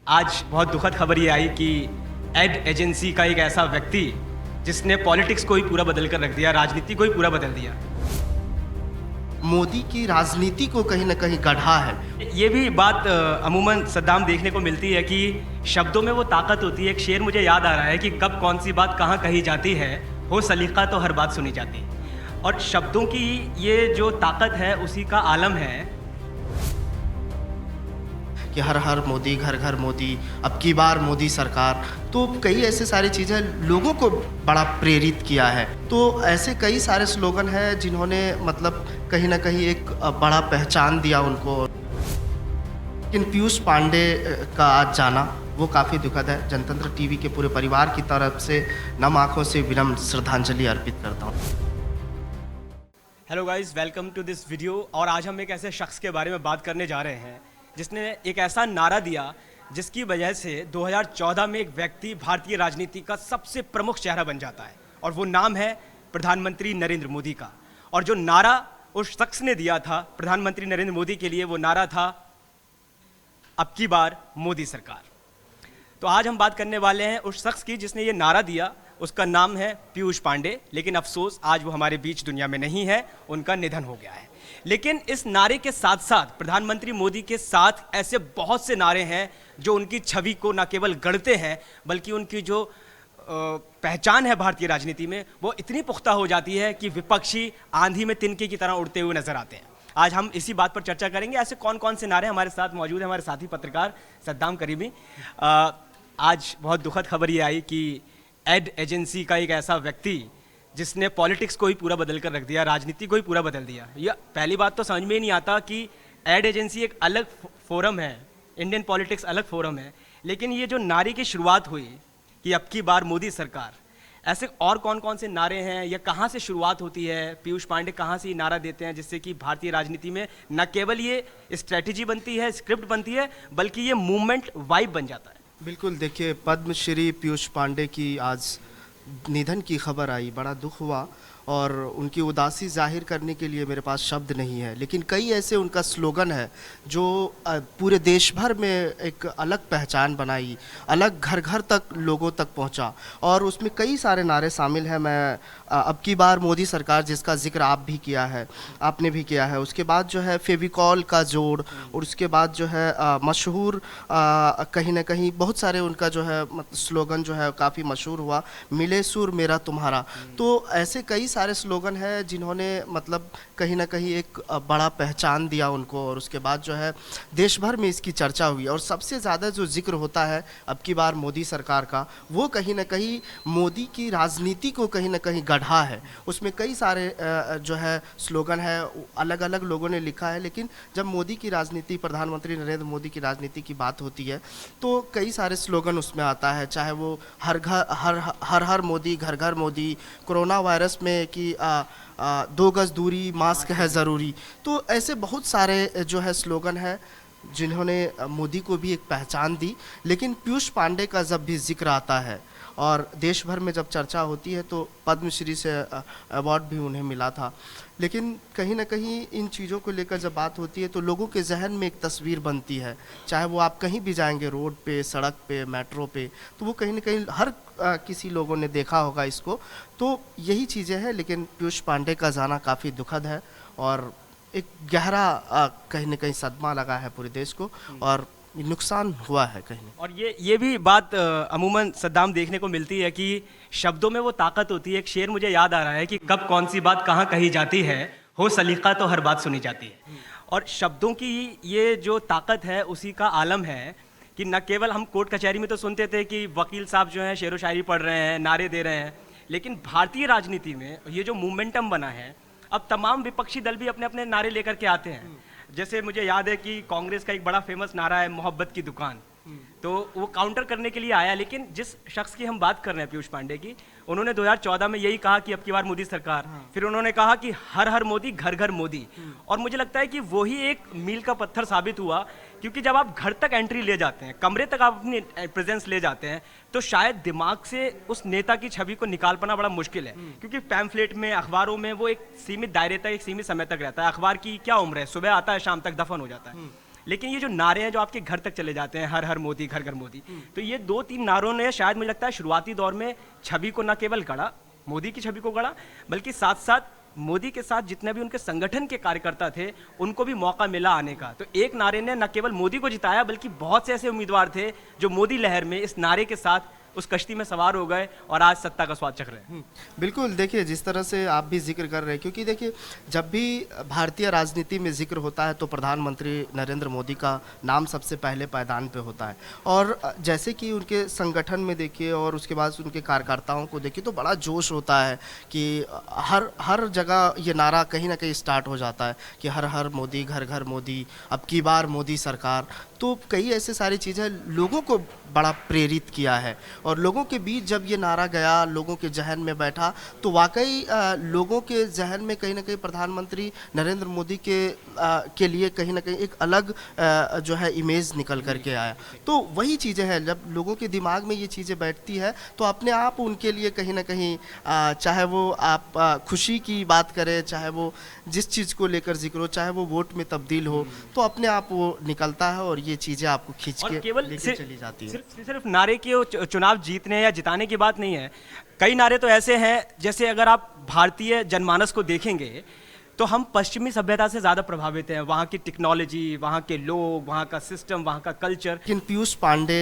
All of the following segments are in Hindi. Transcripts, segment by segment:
आज बहुत दुखद खबर ये आई कि एड एजेंसी का एक ऐसा व्यक्ति जिसने पॉलिटिक्स को ही पूरा बदल कर रख दिया, राजनीति को ही पूरा बदल दिया। मोदी की राजनीति को कहीं ना कहीं गढ़ा है। ये भी बात अमूमन सद्दाम देखने को मिलती है कि शब्दों में वो ताकत होती है। एक शेर मुझे याद आ रहा है कि कब कौन सी बात कहाँ कही जाती है, हो सलीका तो हर बात सुनी जाती है। और शब्दों की ये जो ताकत है उसी का आलम है कि हर हर मोदी, घर घर मोदी, अब की बार मोदी सरकार। तो कई ऐसे सारी चीज़ें लोगों को बड़ा प्रेरित किया है। तो ऐसे कई सारे स्लोगन हैं जिन्होंने मतलब कहीं ना कहीं एक बड़ा पहचान दिया उनको। लेकिन पीयूष पांडे का आज जाना वो काफ़ी दुखद है। जनतंत्र टीवी के पूरे परिवार की तरफ से नम आंखों से विनम्र श्रद्धांजलि अर्पित करता हूँ। Hello guys, welcome to this video. और आज हम एक ऐसे शख्स के बारे में बात करने जा रहे हैं जिसने एक ऐसा नारा दिया जिसकी वजह से 2014 में एक व्यक्ति भारतीय राजनीति का सबसे प्रमुख चेहरा बन जाता है, और वो नाम है प्रधानमंत्री नरेंद्र मोदी का। और जो नारा उस शख्स ने दिया था प्रधानमंत्री नरेंद्र मोदी के लिए, वो नारा था अब की बार मोदी सरकार। तो आज हम बात करने वाले हैं उस शख्स की जिसने ये नारा दिया। उसका नाम है पीयूष पांडे, लेकिन अफसोस आज वो हमारे बीच दुनिया में नहीं है, उनका निधन हो गया है। लेकिन इस नारे के साथ साथ प्रधानमंत्री मोदी के साथ ऐसे बहुत से नारे हैं जो उनकी छवि को न केवल गढ़ते हैं बल्कि उनकी जो पहचान है भारतीय राजनीति में वो इतनी पुख्ता हो जाती है कि विपक्षी आंधी में तिनके की तरह उड़ते हुए नजर आते हैं। आज हम इसी बात पर चर्चा करेंगे। ऐसे कौन कौन से नारे हमारे साथ मौजूद हैं। हमारे साथी पत्रकार सद्दाम करीमी। आज बहुत दुखद खबर ये आई कि एड एजेंसी का एक ऐसा व्यक्ति जिसने पॉलिटिक्स को ही पूरा बदल कर रख दिया, राजनीति को ही पूरा बदल दिया। यह पहली बात तो समझ में ही नहीं आता कि एड एजेंसी एक अलग फोरम है, इंडियन पॉलिटिक्स अलग फोरम है, लेकिन ये जो नारे की शुरुआत हुई कि अब की बार मोदी सरकार, ऐसे और कौन कौन से नारे हैं या कहाँ से शुरुआत होती है? पीयूष पांडे कहाँ से ये नारा देते हैं जिससे कि भारतीय राजनीति में न केवल ये स्ट्रैटेजी बनती है, स्क्रिप्ट बनती है, बल्कि ये मूवमेंट वाइब बन जाता है। बिल्कुल, देखिए पद्मश्री पीयूष पांडे की आज निधन की खबर आई, बड़ा दुख हुआ और उनकी उदासी जाहिर करने के लिए मेरे पास शब्द नहीं है। लेकिन कई ऐसे उनका स्लोगन है जो पूरे देश भर में एक अलग पहचान बनाई, अलग घर घर तक लोगों तक पहुंचा, और उसमें कई सारे नारे शामिल हैं। मैं अब की बार मोदी सरकार, जिसका जिक्र आप भी किया है, आपने भी किया है, उसके बाद जो है फेविकॉल का जोड़, और उसके बाद जो है मशहूर कहीं ना कहीं बहुत सारे उनका जो है स्लोगन जो है काफ़ी मशहूर हुआ, मिले सुर मेरा तुम्हारा। तो ऐसे कई सारे स्लोगन हैं जिन्होंने मतलब कहीं ना कहीं एक बड़ा पहचान दिया उनको, और उसके बाद जो है देश भर में इसकी चर्चा हुई। और सबसे ज़्यादा जो जिक्र होता है अब की बार मोदी सरकार का, वो कहीं ना कहीं मोदी की राजनीति को कहीं ना कहीं गढ़ा है। उसमें कई सारे जो है स्लोगन है, अलग अलग लोगों ने लिखा है, लेकिन जब मोदी की राजनीति, प्रधानमंत्री नरेंद्र मोदी की राजनीति की बात होती है तो कई सारे स्लोगन उसमें आता है। चाहे वो हर हर मोदी, घर घर मोदी, कोरोना वायरस में कि 2 गज दूरी, मास्क है ज़रूरी। तो ऐसे बहुत सारे जो है स्लोगन हैं जिन्होंने मोदी को भी एक पहचान दी। लेकिन पीयूष पांडे का जब भी जिक्र आता है और देश भर में जब चर्चा होती है तो पद्मश्री से अवार्ड भी उन्हें मिला था। लेकिन कहीं ना कहीं इन चीज़ों को लेकर जब बात होती है तो लोगों के जहन में एक तस्वीर बनती है। चाहे वो आप कहीं भी जाएंगे, रोड पे, सड़क पे, मेट्रो पे, तो वो कहीं ना कहीं हर किसी लोगों ने देखा होगा इसको। तो यही चीज़ें हैं। लेकिन पीयूष पांडे का जाना काफ़ी दुखद है और एक गहरा कहीं ना कहीं सदमा लगा है पूरे देश को, और नुकसान हुआ है कहीं। और ये भी बात अमूमन सद्दाम देखने को मिलती है कि शब्दों में वो ताकत होती है। एक शेर मुझे याद आ रहा है कि कब कौन सी बात कहाँ कही जाती है, हो सलीका तो हर बात सुनी जाती है। और शब्दों की ये जो ताकत है उसी का आलम है कि न केवल हम कोर्ट कचहरी में तो सुनते थे कि वकील साहब जो हैं शेरो शायरी पढ़ रहे हैं, नारे दे रहे हैं, लेकिन भारतीय राजनीति में ये जो मोमेंटम बना है, अब तमाम विपक्षी दल भी अपने अपने नारे लेकर के आते हैं। जैसे मुझे याद है कि कांग्रेस का एक बड़ा फेमस नारा है मोहब्बत की दुकान, तो वो काउंटर करने के लिए आया। लेकिन जिस शख्स की हम बात कर रहे हैं पीयूष पांडे की, उन्होंने 2014 में यही कहा कि अब की बार मोदी सरकार। फिर उन्होंने कहा कि हर हर मोदी, घर घर मोदी। और मुझे लगता है कि वही एक मील का पत्थर साबित हुआ, क्योंकि जब आप घर तक एंट्री ले जाते हैं, कमरे तक आप अपनी प्रेजेंस ले जाते हैं, तो शायद दिमाग से उस नेता की छवि को निकाल पाना बड़ा मुश्किल है। क्योंकि पैम्फलेट में, अखबारों में वो एक सीमित दायरे तक, एक सीमित समय तक रहता है। अखबार की क्या उम्र है, सुबह आता है शाम तक दफन हो जाता है। लेकिन ये जो नारे हैं जो आपके घर तक चले जाते हैं, हर हर मोदी, घर घर मोदी, तो ये 2-3 नारों ने शायद मुझे लगता है शुरुआती दौर में छवि को न केवल गढ़ा, मोदी की छवि को गढ़ा, बल्कि साथ साथ मोदी के साथ जितने भी उनके संगठन के कार्यकर्ता थे उनको भी मौका मिला आने का। तो एक नारे ने न केवल मोदी को जिताया बल्कि बहुत से ऐसे उम्मीदवार थे जो मोदी लहर में इस नारे के साथ उस कश्ती में सवार हो गए और आज सत्ता का स्वाद चख रहे हैं। बिल्कुल, देखिए जिस तरह से आप भी जिक्र कर रहे हैं, क्योंकि देखिए जब भी भारतीय राजनीति में जिक्र होता है तो प्रधानमंत्री नरेंद्र मोदी का नाम सबसे पहले पायदान पे होता है। और जैसे कि उनके संगठन में देखिए और उसके बाद उनके कार्यकर्ताओं को देखिए तो बड़ा जोश होता है कि हर हर जगह ये नारा कहीं ना कहीं स्टार्ट हो जाता है कि हर हर मोदी, घर घर मोदी, अब की बार मोदी सरकार। तो कई ऐसे सारी चीज़ें लोगों को बड़ा प्रेरित किया है और लोगों के बीच जब ये नारा गया, लोगों के जहन में बैठा, तो वाकई लोगों के जहन में कहीं ना कहीं प्रधानमंत्री नरेंद्र मोदी के लिए कहीं ना कहीं एक अलग जो है इमेज निकल करके आया। तो वही चीज़ें हैं, जब लोगों के दिमाग में ये चीज़ें बैठती है तो अपने आप उनके लिए कहीं ना कहीं चाहे वो आप खुशी की बात करें, चाहे वो जिस चीज़ को लेकर जिक्र हो, चाहे वो वोट में तब्दील हो, तो अपने आप वो निकलता है और ये चीज़ें आपको खींच के केवल लेके चली जाती है। सिर्फ नारे के चुनाव जीतने या जिताने की बात नहीं है। कई नारे तो ऐसे हैं जैसे अगर आप भारतीय जनमानस को देखेंगे तो हम पश्चिमी सभ्यता से ज़्यादा प्रभावित हैं। वहाँ की टेक्नोलॉजी, वहाँ के लोग, वहाँ का सिस्टम, वहाँ का कल्चर। लेकिन पीयूष पांडे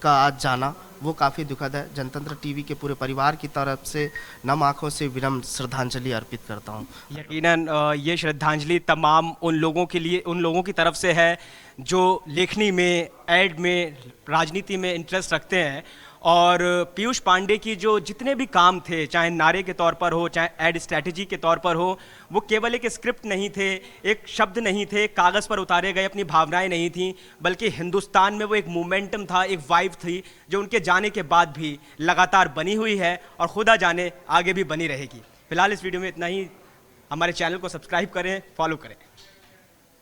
का आज जाना वो काफ़ी दुखद है। जनतंत्र टीवी के पूरे परिवार की तरफ से नम आँखों से विनम्र श्रद्धांजलि अर्पित करता हूँ। यकीनन ये श्रद्धांजलि तमाम उन लोगों के लिए, उन लोगों की तरफ से है जो लेखनी में, एड में, राजनीति में इंटरेस्ट रखते हैं। और पीयूष पांडे की जो जितने भी काम थे, चाहे नारे के तौर पर हो, चाहे एड स्ट्रैटेजी के तौर पर हो, वो केवल एक स्क्रिप्ट नहीं थे, एक शब्द नहीं थे, कागज़ पर उतारे गए अपनी भावनाएं नहीं थीं, बल्कि हिंदुस्तान में वो एक मोमेंटम था, एक वाइब थी जो उनके जाने के बाद भी लगातार बनी हुई है और खुदा जाने आगे भी बनी रहेगी। फिलहाल इस वीडियो में इतना ही। हमारे चैनल को सब्सक्राइब करें, फॉलो करें।